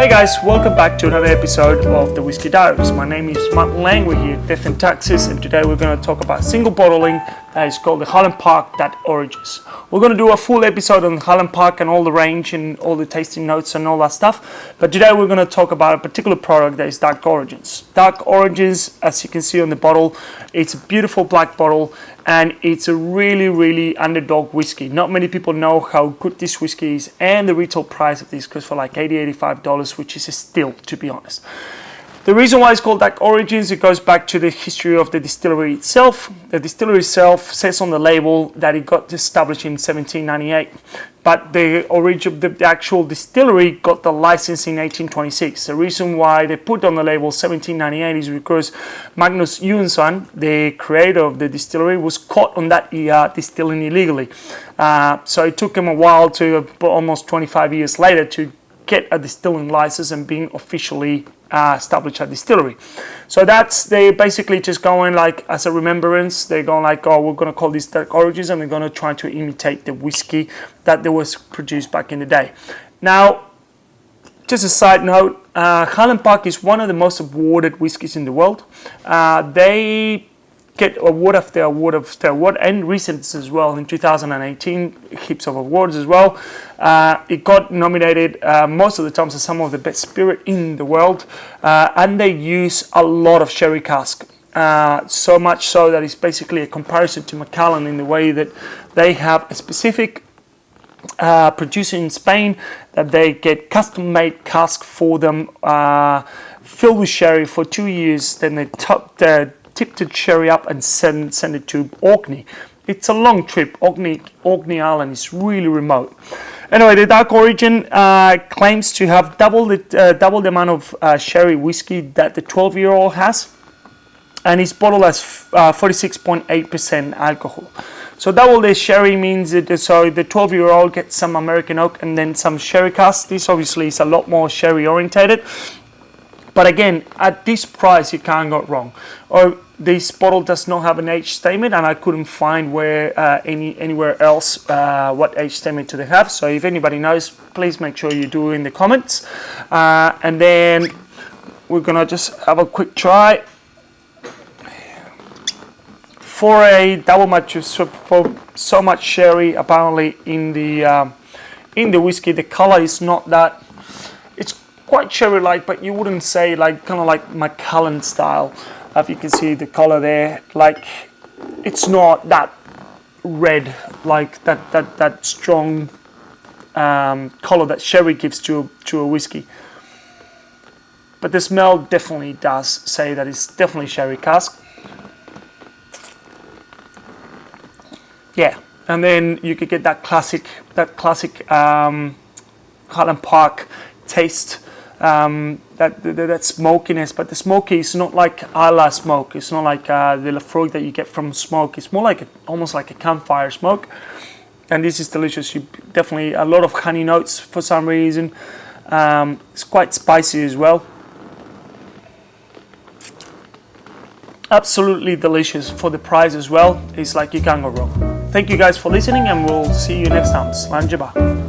Hey guys, welcome back to another episode of the Whiskey Diaries. My name is Matt Lang, we're here at Death and Taxes, and today we're going to talk about single bottling that is called the Highland Park Dark Origins. We're going to do a full episode on Highland Park and all the range and all the tasting notes and all that stuff, but today we're going to talk about a particular product that is Dark Origins. Dark Origins, as you can see on the bottle, it's a beautiful black bottle and it's a really underdog whiskey. Not many people know how good this whiskey is, and the retail price of this goes for like $80-$85, which is a steal, to be honest. The reason why it's called Dark Origins, it goes back to the history of the distillery itself. The distillery itself says on the label that it got established in 1798, but the actual distillery got the license in 1826. The reason why they put on the label 1798 is because Magnus Eunson, the creator of the distillery, was caught on that year distilling illegally. So it took him a while, to almost 25 years later, to get a distilling license and being officially establish a distillery. So they basically just going like as a remembrance. They're going like, oh, we're going to call this Dark Origins, and they're going to try to imitate the whiskey that was produced back in the day. Now, just a side note, Highland Park is one of the most awarded whiskies in the world. They get award after award after award, and recent as well. In 2018, heaps of awards as well. It got nominated most of the times as some of the best spirit in the world, and they use a lot of sherry cask. So much so that it's basically a comparison to Macallan in the way that they have a specific producer in Spain that they get custom-made cask for them, filled with sherry for 2 years. Then they tip the sherry up and send it to Orkney. It's a long trip. Orkney Island is really remote. Anyway, the Dark Origin claims to have double the amount of sherry whiskey that the 12-year-old has, and it's bottled as 46.8% alcohol. So double the sherry means that so the 12-year-old gets some American oak and then some sherry cask. This obviously is a lot more sherry orientated. But again, at this price, you can't go wrong. Or this bottle does not have an age statement, and I couldn't find where anywhere else what age statement do they have. So if anybody knows, please make sure you do in the comments. And then we're gonna just have a quick try. For a double match, for so much sherry apparently in the whiskey, the color is not that. It's quite sherry-like, but you wouldn't say like kind of like Macallan style. If you can see the color there, like it's not that red, like that strong color that sherry gives to a whiskey. But the smell definitely does say that it's definitely sherry cask. Yeah, and then you could get that classic Highland Park taste. That smokiness, but the smoky is not like Isla smoke. It's not like the Lafroig that you get from smoke. It's more like almost like a campfire smoke, and this is delicious. You definitely a lot of honey notes for some reason. It's quite spicy as well. Absolutely delicious for the price as well. It's like you can't go wrong. Thank you guys for listening, and we'll see you next time. Slàinte mhath.